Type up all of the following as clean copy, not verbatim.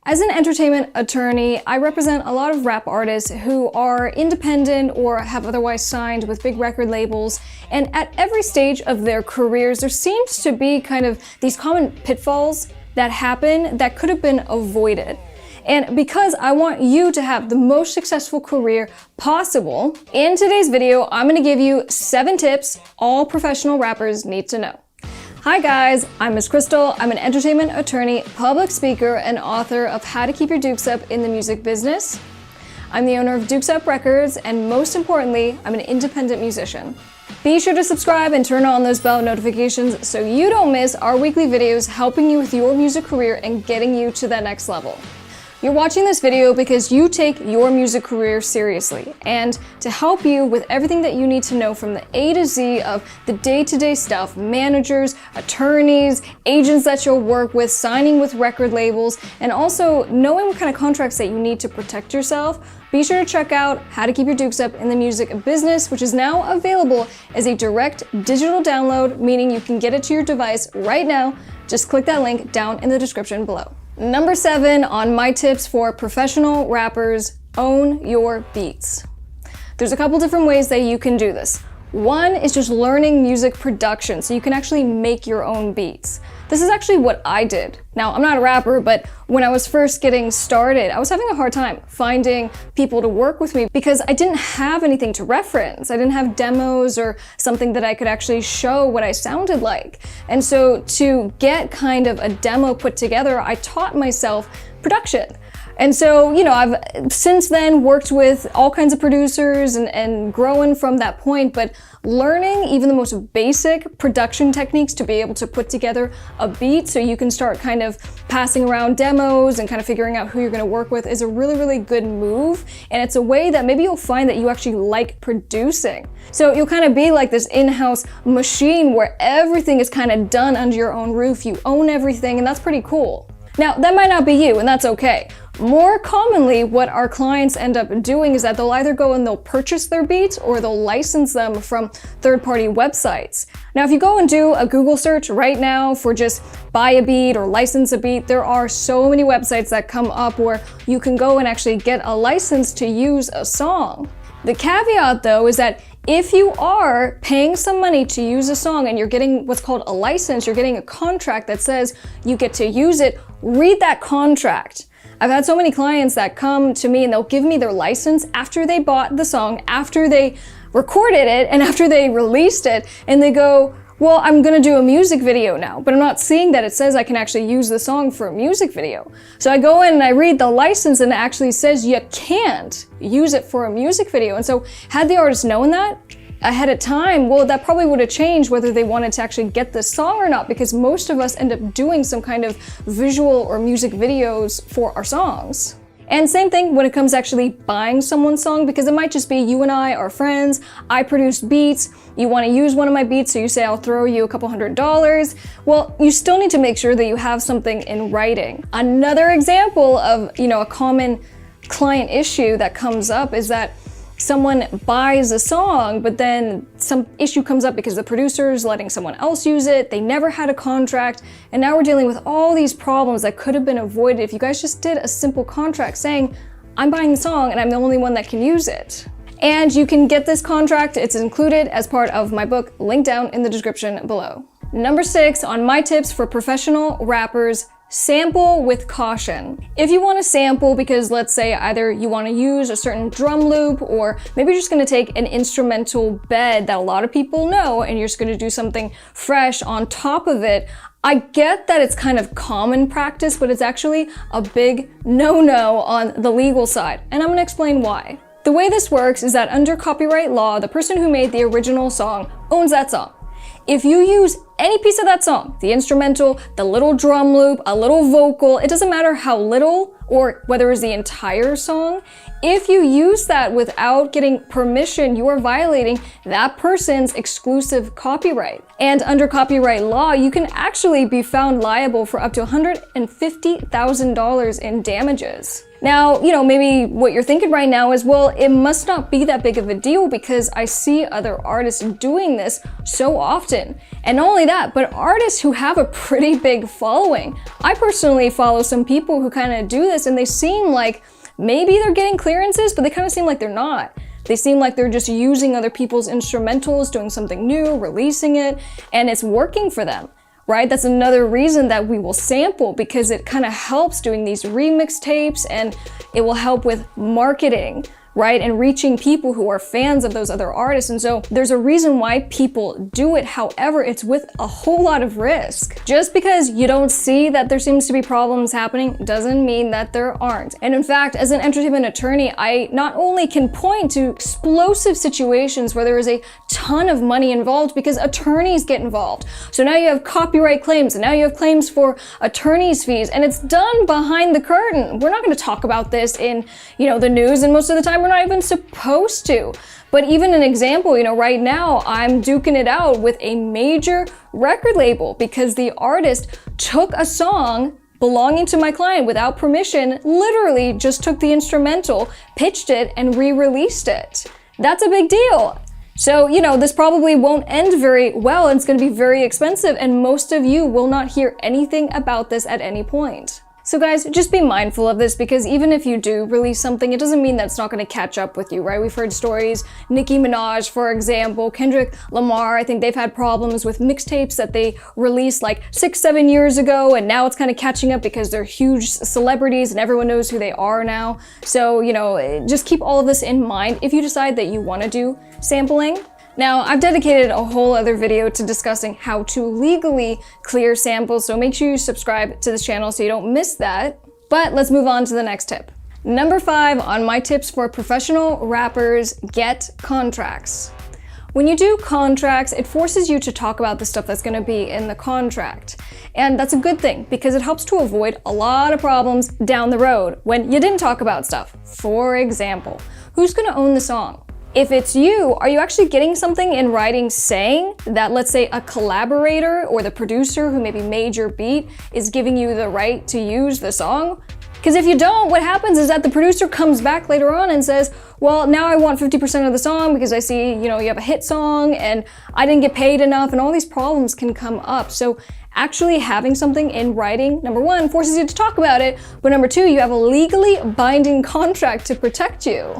As an entertainment attorney, I represent a lot of rap artists who are independent or have otherwise signed with big record labels, and at every stage of their careers, there seems to be kind of these common pitfalls that happen that could have been avoided. And because I want you to have the most successful career possible, in today's video, I'm gonna give you 7 tips all professional rappers need to know. Hi guys, I'm Ms. Crystal. I'm an entertainment attorney, public speaker, and author of How to Keep Your Dukes Up in the Music Business. I'm the owner of Dukes Up Records, and most importantly, I'm an independent musician. Be sure to subscribe and turn on those bell notifications so you don't miss our weekly videos helping you with your music career and getting you to that next level. You're watching this video because you take your music career seriously, and to help you with everything that you need to know from the A to Z of the day-to-day stuff, managers, attorneys, agents that you'll work with, signing with record labels, and also knowing what kind of contracts that you need to protect yourself, be sure to check out How to Keep Your Dukes Up in the Music Business, which is now available as a direct digital download, meaning you can get it to your device right now. Just click that link down in the description below. Number 7 on my tips for professional rappers: own your beats. There's a couple different ways that you can do this. One is just learning music production so you can actually make your own beats. This is actually what I did. Now, I'm not a rapper, but when I was first getting started, I was having a hard time finding people to work with me because I didn't have anything to reference. I didn't have demos or something that I could actually show what I sounded like. And so to get kind of a demo put together, I taught myself production. And so, I've since then worked with all kinds of producers and grown from that point, but learning even the most basic production techniques to be able to put together a beat so you can start kind of passing around demos and kind of figuring out who you're gonna work with is a really, really good move. And it's a way that maybe you'll find that you actually like producing. So you'll kind of be like this in-house machine where everything is kind of done under your own roof. You own everything, and that's pretty cool. Now, that might not be you, and that's okay. More commonly, what our clients end up doing is that they'll either go and they'll purchase their beats or they'll license them from third-party websites. Now, if you go and do a Google search right now for just buy a beat or license a beat, there are so many websites that come up where you can go and actually get a license to use a song. The caveat, though, is that if you are paying some money to use a song and you're getting what's called a license, you're getting a contract that says you get to use it, read that contract. I've had so many clients that come to me and they'll give me their license after they bought the song, after they recorded it, and after they released it, and they go, well, I'm gonna do a music video now, but I'm not seeing that it says I can actually use the song for a music video. So I go in and I read the license and it actually says you can't use it for a music video. And so had the artist known that ahead of time, well, that probably would have changed whether they wanted to actually get this song or not, because most of us end up doing some kind of visual or music videos for our songs. And same thing when it comes to actually buying someone's song, because it might just be you and I are friends, I produce beats, you want to use one of my beats, so you say I'll throw you a couple $100. Well, you still need to make sure that you have something in writing. Another example of, a common client issue that comes up is that someone buys a song, but then some issue comes up because the producer is letting someone else use it, they never had a contract, and now we're dealing with all these problems that could have been avoided if you guys just did a simple contract saying, I'm buying the song and I'm the only one that can use it. And you can get this contract, it's included as part of my book, linked down in the description below. Number 6 on my tips for professional rappers: sample with caution. If you want to sample because, let's say, either you want to use a certain drum loop, or maybe you're just going to take an instrumental bed that a lot of people know and you're just going to do something fresh on top of it, I get that it's kind of common practice, but it's actually a big no-no on the legal side, and I'm going to explain why. The way this works is that under copyright law, the person who made the original song owns that song. If you use any piece of that song, the instrumental, the little drum loop, a little vocal, it doesn't matter how little or whether it's the entire song, if you use that without getting permission, you are violating that person's exclusive copyright. And under copyright law, you can actually be found liable for up to $150,000 in damages. Now, maybe what you're thinking right now is, well, it must not be that big of a deal because I see other artists doing this so often. And not only that, but artists who have a pretty big following. I personally follow some people who kind of do this and they seem like maybe they're getting clearances, but they kind of seem like they're not. They seem like they're just using other people's instrumentals, doing something new, releasing it, and it's working for them. Right? That's another reason that we will sample, because it kind of helps doing these remix tapes and it will help with marketing, right? And reaching people who are fans of those other artists. And so there's a reason why people do it. However, it's with a whole lot of risk. Just because you don't see that there seems to be problems happening doesn't mean that there aren't. And in fact, as an entertainment attorney, I not only can point to explosive situations where there is a ton of money involved because attorneys get involved. So now you have copyright claims and now you have claims for attorney's fees, and it's done behind the curtain. We're not going to talk about this in, the news, and most of the time we're not even supposed to. But even an example, right now I'm duking it out with a major record label because the artist took a song belonging to my client without permission, literally just took the instrumental, pitched it, and re-released it. That's a big deal. So, this probably won't end very well and it's going to be very expensive, and most of you will not hear anything about this at any point. So guys, just be mindful of this, because even if you do release something, it doesn't mean that it's not going to catch up with you, right? We've heard stories, Nicki Minaj, for example, Kendrick Lamar, I think they've had problems with mixtapes that they released like 6-7 years ago, and now it's kind of catching up because they're huge celebrities and everyone knows who they are now. So, just keep all of this in mind if you decide that you want to do sampling. Now, I've dedicated a whole other video to discussing how to legally clear samples, so make sure you subscribe to this channel so you don't miss that. But let's move on to the next tip. Number 5 on my tips for professional rappers: get contracts. When you do contracts, it forces you to talk about the stuff that's going to be in the contract. And that's a good thing because it helps to avoid a lot of problems down the road when you didn't talk about stuff. For example, who's going to own the song? If it's you, are you actually getting something in writing saying that, let's say, a collaborator or the producer who maybe made your beat is giving you the right to use the song? Because if you don't, what happens is that the producer comes back later on and says, well, now I want 50% of the song because I see, you have a hit song and I didn't get paid enough, and all these problems can come up. So actually having something in writing, number 1, forces you to talk about it, but number 2, you have a legally binding contract to protect you.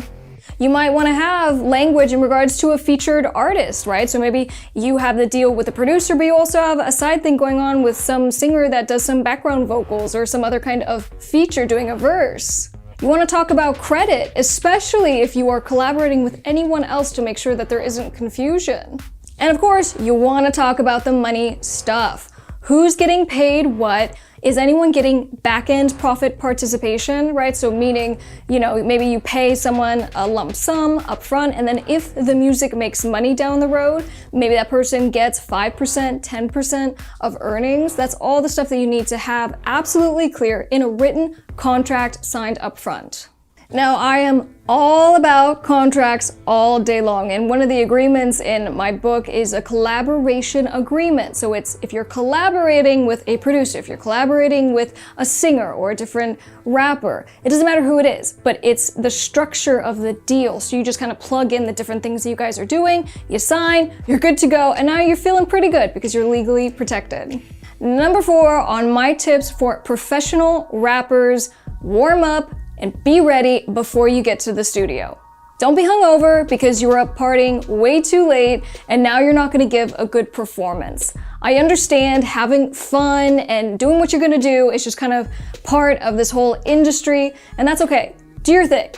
You might want to have language in regards to a featured artist, right? So maybe you have the deal with the producer, but you also have a side thing going on with some singer that does some background vocals or some other kind of feature doing a verse. You want to talk about credit, especially if you are collaborating with anyone else, to make sure that there isn't confusion. And of course, you want to talk about the money stuff. Who's getting paid what? Is anyone getting back-end profit participation, right? So meaning, maybe you pay someone a lump sum up front, and then if the music makes money down the road, maybe that person gets 5%, 10% of earnings. That's all the stuff that you need to have absolutely clear in a written contract signed up front. Now, I am all about contracts all day long, and one of the agreements in my book is a collaboration agreement. So it's if you're collaborating with a producer, if you're collaborating with a singer or a different rapper, it doesn't matter who it is, but it's the structure of the deal. So you just kind of plug in the different things that you guys are doing, you sign, you're good to go, and now you're feeling pretty good because you're legally protected. Number 4 on my tips for professional rappers: warm up and be ready before you get to the studio. Don't be hungover because you were up partying way too late and now you're not going to give a good performance. I understand having fun and doing what you're going to do is just kind of part of this whole industry, and that's okay. Do your thing.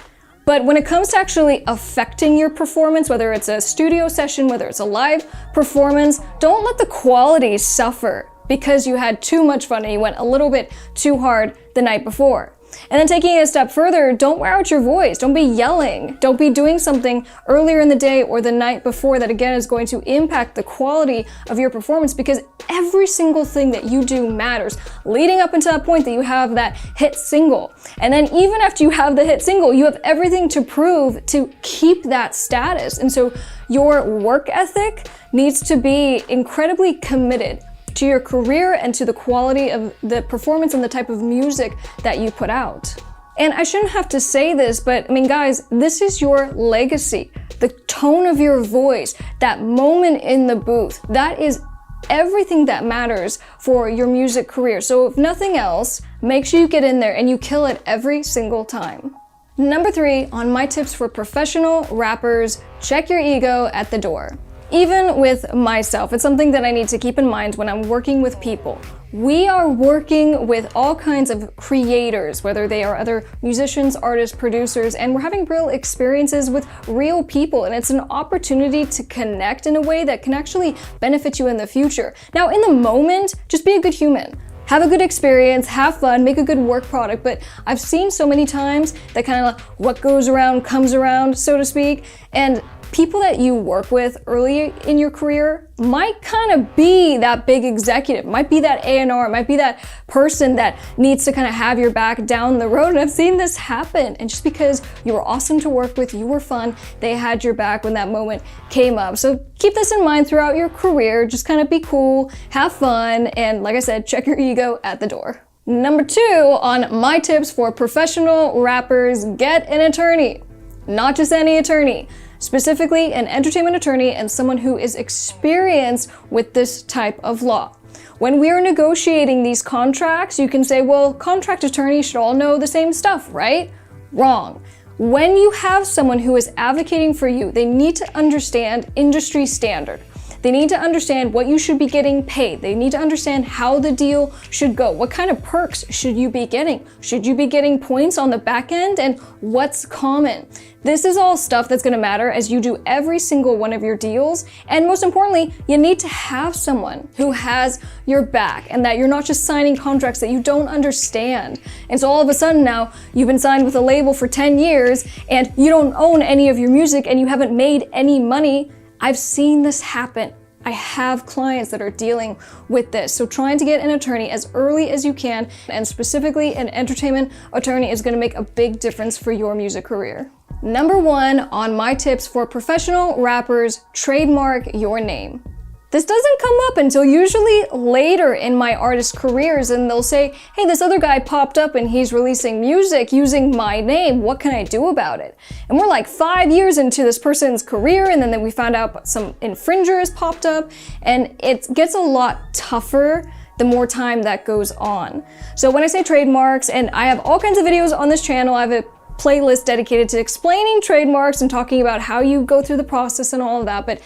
But when it comes to actually affecting your performance, whether it's a studio session, whether it's a live performance, don't let the quality suffer because you had too much fun and you went a little bit too hard the night before. And then taking it a step further, don't wear out your voice. Don't be yelling. Don't be doing something earlier in the day or the night before that again is going to impact the quality of your performance, because every single thing that you do matters leading up until that point that you have that hit single. And then even after you have the hit single, you have everything to prove to keep that status. And so your work ethic needs to be incredibly committed to your career and to the quality of the performance and the type of music that you put out. And I shouldn't have to say this, but I mean, guys, this is your legacy. The tone of your voice, that moment in the booth, that is everything that matters for your music career. So if nothing else, make sure you get in there and you kill it every single time. Number 3 on my tips for professional rappers, check your ego at the door. Even with myself, it's something that I need to keep in mind when I'm working with people. We are working with all kinds of creators, whether they are other musicians, artists, producers, and we're having real experiences with real people, and it's an opportunity to connect in a way that can actually benefit you in the future. Now, in the moment, just be a good human. Have a good experience, have fun, make a good work product, but I've seen so many times that kind of like what goes around comes around, so to speak, and people that you work with early in your career might kind of be that big executive, might be that A&R, might be that person that needs to kind of have your back down the road. And I've seen this happen. And just because you were awesome to work with, you were fun, they had your back when that moment came up. So keep this in mind throughout your career. Just kind of be cool, have fun, and like I said, check your ego at the door. Number 2 on my tips for professional rappers, get an attorney. Not just any attorney. Specifically an entertainment attorney and someone who is experienced with this type of law. When we are negotiating these contracts, you can say, well, contract attorneys should all know the same stuff, right? Wrong. When you have someone who is advocating for you, they need to understand industry standard. They need to understand what you should be getting paid. They need to understand how the deal should go. What kind of perks should you be getting? Should you be getting points on the back end? And what's common? This is all stuff that's gonna matter as you do every single one of your deals. And most importantly, you need to have someone who has your back and that you're not just signing contracts that you don't understand. And so all of a sudden now, you've been signed with a label for 10 years and you don't own any of your music and you haven't made any money. I've seen this happen. I have clients that are dealing with this. So trying to get an attorney as early as you can, and specifically an entertainment attorney, is gonna make a big difference for your music career. Number 1 on my tips for professional rappers, trademark your name. This doesn't come up until usually later in my artist careers, and they'll say, hey, this other guy popped up and he's releasing music using my name. What can I do about it? And we're like 5 years into this person's career, and then we found out some infringers popped up, and it gets a lot tougher the more time that goes on. So when I say trademarks, and I have all kinds of videos on this channel, I have a playlist dedicated to explaining trademarks and talking about how you go through the process and all of that, but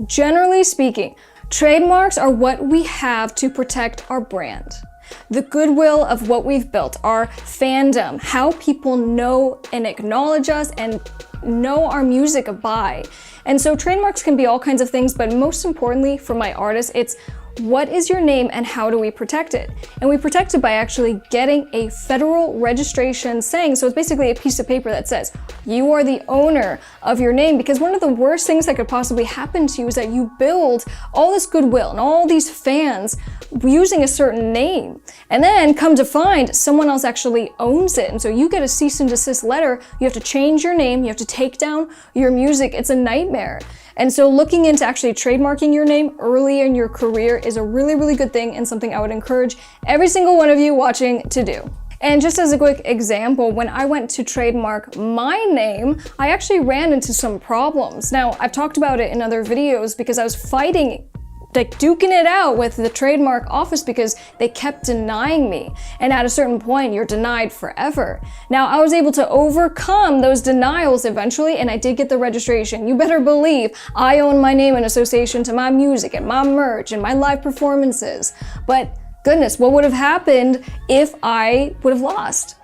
generally speaking, trademarks are what we have to protect our brand. The goodwill of what we've built, our fandom, how people know and acknowledge us and know our music by. And so trademarks can be all kinds of things, but most importantly for my artists, it's what is your name and how do we protect it? And we protect it by actually getting a federal registration saying, so it's basically a piece of paper that says, you are the owner of your name, because one of the worst things that could possibly happen to you is that you build all this goodwill and all these fans using a certain name, and then come to find someone else actually owns it. And so you get a cease and desist letter, you have to change your name, you have to take down your music, it's a nightmare. And so looking into actually trademarking your name early in your career is a really, really good thing and something I would encourage every single one of you watching to do. And just as a quick example, when I went to trademark my name, I actually ran into some problems. Now, I've talked about it in other videos because I was fighting, like duking it out with the trademark office because they kept denying me. And at a certain point, you're denied forever. Now, I was able to overcome those denials eventually, and I did get the registration. You better believe I own my name in association to my music and my merch and my live performances. But goodness, what would have happened if I would have lost?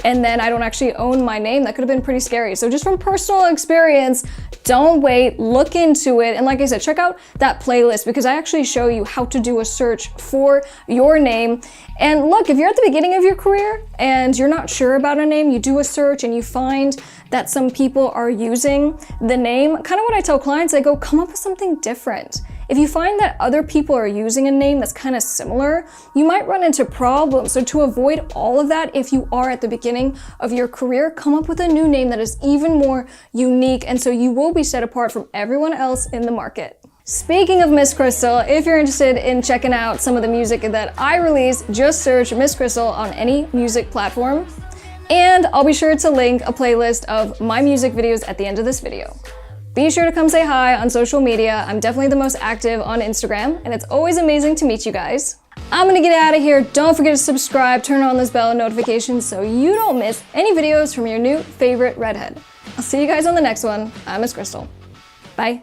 And then I don't actually own my name? That could have been pretty scary. So just from personal experience, don't wait, look into it. And like I said, check out that playlist because I actually show you how to do a search for your name. And look, if you're at the beginning of your career and you're not sure about a name, you do a search and you find that some people are using the name, kind of what I tell clients, I go, come up with something different. If you find that other people are using a name that's kind of similar, you might run into problems. So to avoid all of that, if you are at the beginning of your career, come up with a new name that is even more unique, and so you will be set apart from everyone else in the market. Speaking of Miss Crystal, if you're interested in checking out some of the music that I release, just search Miss Crystal on any music platform. And I'll be sure to link a playlist of my music videos at the end of this video. Be sure to come say hi on social media. I'm definitely the most active on Instagram, and it's always amazing to meet you guys. I'm gonna get out of here. Don't forget to subscribe, turn on this bell notification so you don't miss any videos from your new favorite redhead. I'll see you guys on the next one. I'm Miss Crystal. Bye.